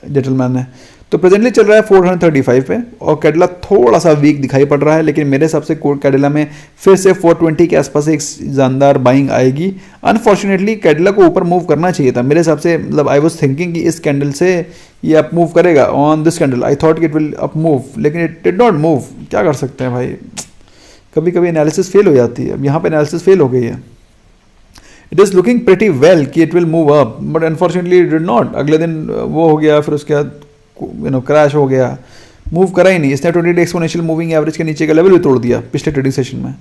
जेंटलमैन ने। तो प्रेजेंटली चल रहा है 435 पे और कैडिला थोड़ा सा वीक दिखाई पड़ रहा है, लेकिन मेरे हिसाब से कैडिला में फिर से 420 के आसपास एक जानदार बाइंग आएगी। अनफॉर्चुनेटली कैडिला को ऊपर मूव करना चाहिए था मेरे हिसाब से, मतलब आई वाज थिंकिंग कि इस कैंडल से ये अप मूव करेगा। On this candle I thought it will up move, लेकिन इट डिड नॉट मूव। क्या कर सकते हैं भाई, कभी कभी एनालिसिस फेल हो जाती है। अब यहाँ पे एनालिसिस फेल हो गई है। It is looking pretty well कि it will move up, but unfortunately it did not. अगले दिन वो हो गया, फिर उसके बाद क्रैश हो गया, मूव करा ही नहीं। इसने 20 डे एक्सपोनेंशियल मूविंग एवरेज के नीचे का लेवल भी तोड़ दिया पिछले ट्रेडिंग सेशन में।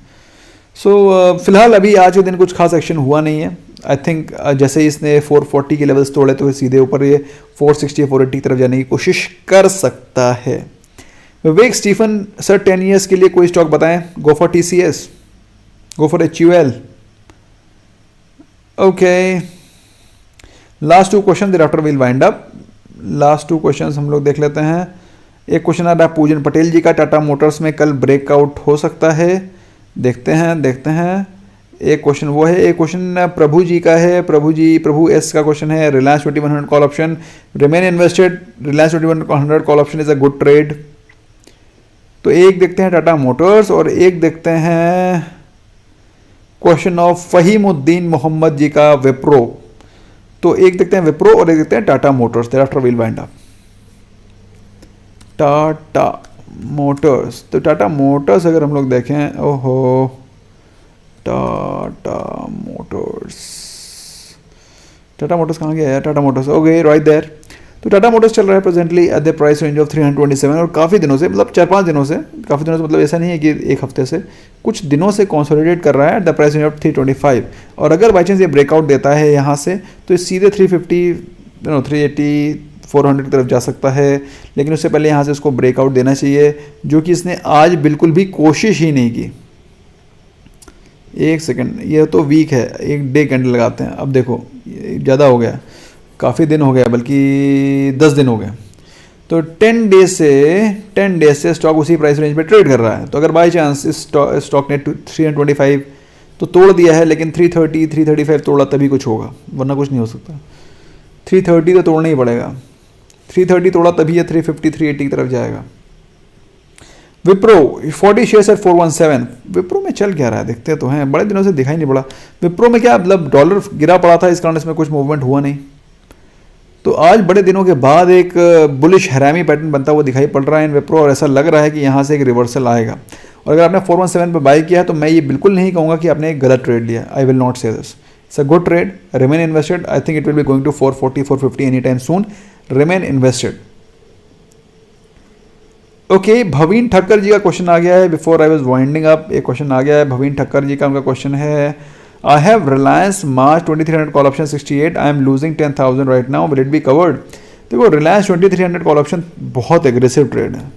सो फिलहाल अभी आज के दिन कुछ खास एक्शन हुआ नहीं है। आई थिंक जैसे ही इसने 440 के लेवल्स तोड़े तो सीधे ऊपर ये 460 480 की तरफ जाने की कोशिश कर सकता है। विवेक स्टीफन सर 10 ईयर्स के लिए कोई स्टॉक बताएं। Go for TCS, go for HUL। Okay, last 2 question thereafter will wind up. Last 2 questions हम लोग देख लेते हैं। एक क्वेश्चन आ रहा है पूजन पटेल जी का, टाटा मोटर्स में कल ब्रेकआउट हो सकता है। देखते हैं। एक क्वेश्चन वो है। एक क्वेश्चन प्रभु जी का है, प्रभु एस का क्वेश्चन है। Reliance 2100 call option, remain invested. Reliance 2100 call option is a good trade. तो एक देखते हैं टाटा मोटर्स और एक देखते हैं क्वेश्चन ऑफ फहीमुद्दीन मोहम्मद जी का विप्रो। तो एक देखते हैं विप्रो और एक देखते हैं Tata Motors. Thereafter will wind up. Tata Motors, तो टाटा मोटर्स अगर हम लोग देखें, ओहो टाटा मोटर्स कहाँ गया है? Tata Motors, okay right there. तो टाटा मोटर्स चल रहा है presently at the price range of 327 और काफ़ी दिनों से, मतलब 4-5 दिनों से, काफ़ी दिनों से मतलब ऐसा नहीं है कि एक हफ्ते से, कुछ दिनों से कंसोलिडेट कर रहा है eight the price range of 325। और अगर बाई चांस ये ब्रेकआउट देता है यहाँ से तो सीधे 350 380 400 की तरफ जा सकता है, लेकिन उससे पहले यहाँ से उसको ब्रेकआउट देना चाहिए, जो कि इसने आज बिल्कुल भी कोशिश ही नहीं की। एक सेकेंड, ये तो वीक है, एक डे कैंडल लगाते हैं। अब देखो ज़्यादा हो गया, काफ़ी दिन हो गया, बल्कि 10 दिन हो गए। तो 10 डेज से स्टॉक उसी प्राइस रेंज पे ट्रेड कर रहा है। तो अगर बाई चांस इस स्टॉक ने 325 तो तोड़ दिया है, लेकिन 330 335 तोड़ा तभी कुछ होगा, वरना कुछ नहीं हो सकता। 330 तो तोड़ना ही पड़ेगा, 330 तोड़ा तभी ये 350 380 की तरफ जाएगा। Wipro 40 shares at 417। विप्रो में चल क्या रहा है देखते तो हैं, बड़े दिनों से दिखाई नहीं पड़ा। विप्रो में क्या मतलब डॉलर गिरा पड़ा था, इस कारण इसमें कुछ मूवमेंट हुआ नहीं। तो आज बड़े दिनों के बाद एक बुलिश हैरामी पैटर्न बनता हुआ दिखाई पड़ रहा है इन विप्रो, और ऐसा लग रहा है कि यहाँ से एक रिवर्सल आएगा। और अगर आपने 417 पे बाय किया है तो मैं ये बिल्कुल नहीं कहूँगा कि आपने एक गलत ट्रेड लिया। I will not say this, it's a good trade. Remain invested. I think it will be going to 440 450 any time soon. Remain invested. Okay, Bhavin Thakkar ji का क्वेश्चन आ गया है। Before I was winding up, एक question आ गया है भवीन ठक्कर जी का। उनका क्वेश्चन है, I have Reliance March 2300 call option 68, I am losing 10,000 right now, will it be covered? देखो रिलायंस 2300 कॉल ऑप्शन बहुत एग्रेसिव ट्रेड है।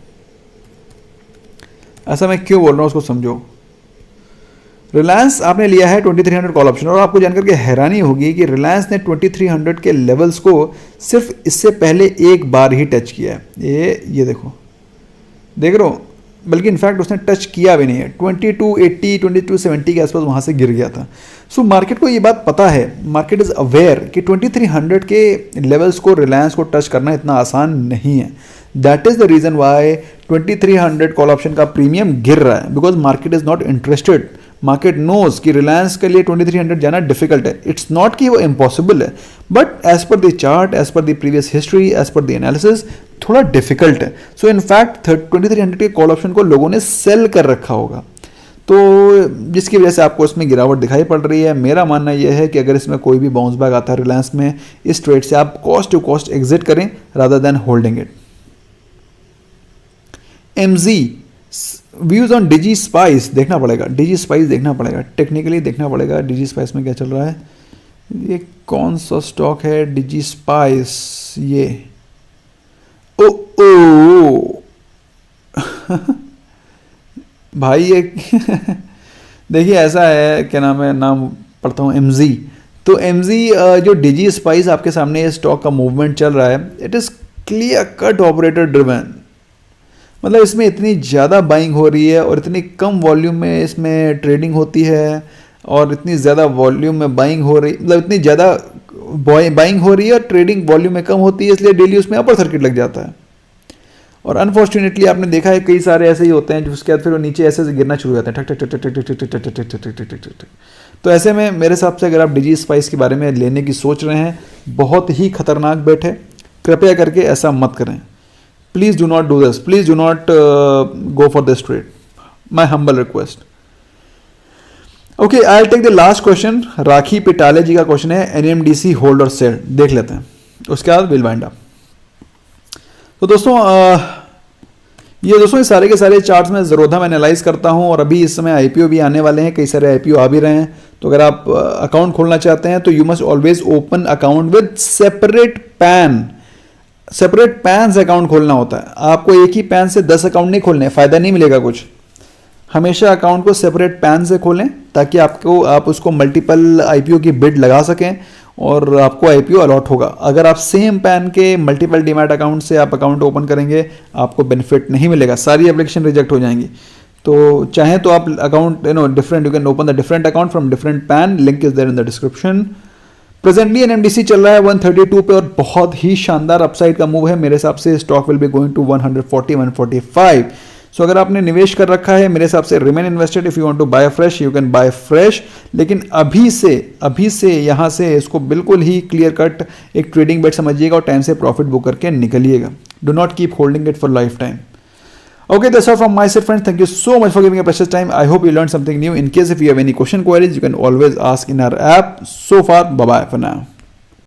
ऐसा मैं क्यों बोल रहा हूँ उसको समझो। रिलायंस आपने लिया है 2300 कॉल ऑप्शन, और आपको जानकर के हैरानी होगी कि रिलायंस ने 2300 के लेवल्स को सिर्फ इससे पहले एक बार ही टच किया है। ये देखो, देख रहे हो, बल्कि इनफैक्ट उसने टच किया भी नहीं है। 2280 2270 के आसपास वहाँ से गिर गया था। सो मार्केट को ये बात पता है, मार्केट इज़ अवेयर कि 2300 के लेवल्स को रिलायंस को टच करना इतना आसान नहीं है। That is the reason why 2300 call option का प्रीमियम गिर रहा है, because market is not interested. Market knows कि रिलायंस के लिए 2300 जाना डिफिकल्ट है। इट्स नॉट कि वो इम्पॉसिबल है, but as per the chart, as per the previous history, as per the analysis थोड़ा डिफिकल्ट है। सो इनफैक्ट 2300 के कॉल ऑप्शन को लोगों ने सेल कर रखा होगा, तो जिसकी वजह से आपको इसमें गिरावट दिखाई पड़ रही है। मेरा मानना यह है कि अगर इसमें कोई भी बाउंस बैक आता है रिलायंस में, इस ट्रेड से आप कॉस्ट टू कॉस्ट एग्जिट करें rather than holding it. MZ views on Digi Spice देखना पड़ेगा, डिजी स्पाइस देखना पड़ेगा, टेक्निकली देखना पड़ेगा डिजी स्पाइस में क्या चल रहा है। ये कौन सा स्टॉक है डिजी स्पाइस, ये ओ भाई ये देखिए ऐसा है, क्या नाम है, नाम पढ़ता हूँ एमजी। तो एमजी जो डिजी स्पाइस आपके सामने ये स्टॉक का मूवमेंट चल रहा है, it is clear cut operator driven. मतलब इसमें इतनी ज़्यादा बाइंग हो रही है और इतनी कम वॉल्यूम में इसमें ट्रेडिंग होती है, और इतनी ज़्यादा वॉल्यूम में बाइंग हो रही, मतलब इतनी ज़्यादा बाइंग हो रही है और ट्रेडिंग वॉल्यूम में कम होती है, इसलिए डेली उसमें अपर सर्किट लग जाता है। और अनफॉर्चुनेटली आपने देखा है कई सारे ऐसे ही होते हैं, जिसके बाद फिर वो नीचे ऐसे गिरना शुरू हो जाते हैं, ठक ठक ठक ठक ठक ठक ठक ठक ठक ठक ठक ठक ठक। तो ऐसे में मेरे हिसाब से अगर आप डिजी स्पाइस के बारे में लेने की सोच रहे हैं, बहुत ही खतरनाक बेट है, कृपया करके ऐसा मत करें। Please do not do this, please do not go for this trade, my humble request. Okay, I take the last question. Rakhi Pitale ji का क्वेश्चन है, एनएमडीसी होल्ड और सेल, देख लेते हैं, उसके बाद विल वाइंड अप। तो दोस्तों ये सारे के सारे चार्ट्स में ज़रोधा में एनालाइज करता हूं, और अभी इस समय आईपीओ भी आने वाले हैं, कई सारे आईपीओ आ भी रहे हैं। तो अगर आप अकाउंट खोलना चाहते हैं तो you must always open account with separate pan, separate pan से अकाउंट खोलना होता है। आपको एक ही पैन से 10 अकाउंट नहीं खोलने, फ़ायदा नहीं मिलेगा कुछ। हमेशा अकाउंट को सेपरेट पैन से खोलें, ताकि आप उसको मल्टीपल आईपीओ की बिड लगा सकें और आपको आईपीओ अलॉट होगा। अगर आप सेम पैन के मल्टीपल डीमैट अकाउंट से आप अकाउंट ओपन करेंगे, आपको बेनिफिट नहीं मिलेगा, सारी एप्लीकेशन रिजेक्ट हो जाएंगी। तो चाहें तो आप account different, you can open the different account from different PAN, link is there in the description. Presently NMDC चल रहा है 132 पे, और बहुत ही शानदार अपसाइड का मूव है मेरे हिसाब से। Stock will be going to 140 145। So अगर आपने निवेश कर रखा है, मेरे हिसाब से remain invested. If you want to buy fresh you can buy fresh, लेकिन अभी से यहाँ से इसको बिल्कुल ही क्लियर कट एक ट्रेडिंग बेट समझिएगा और टाइम से प्रॉफिट बुक करके निकलिएगा। Do not keep holding it for life time. Okay, that's all from my side, friends. Thank you so much for giving your precious time. I hope you learned something new. In case if you have any question queries, you can always ask in our app. So far, bye bye for now.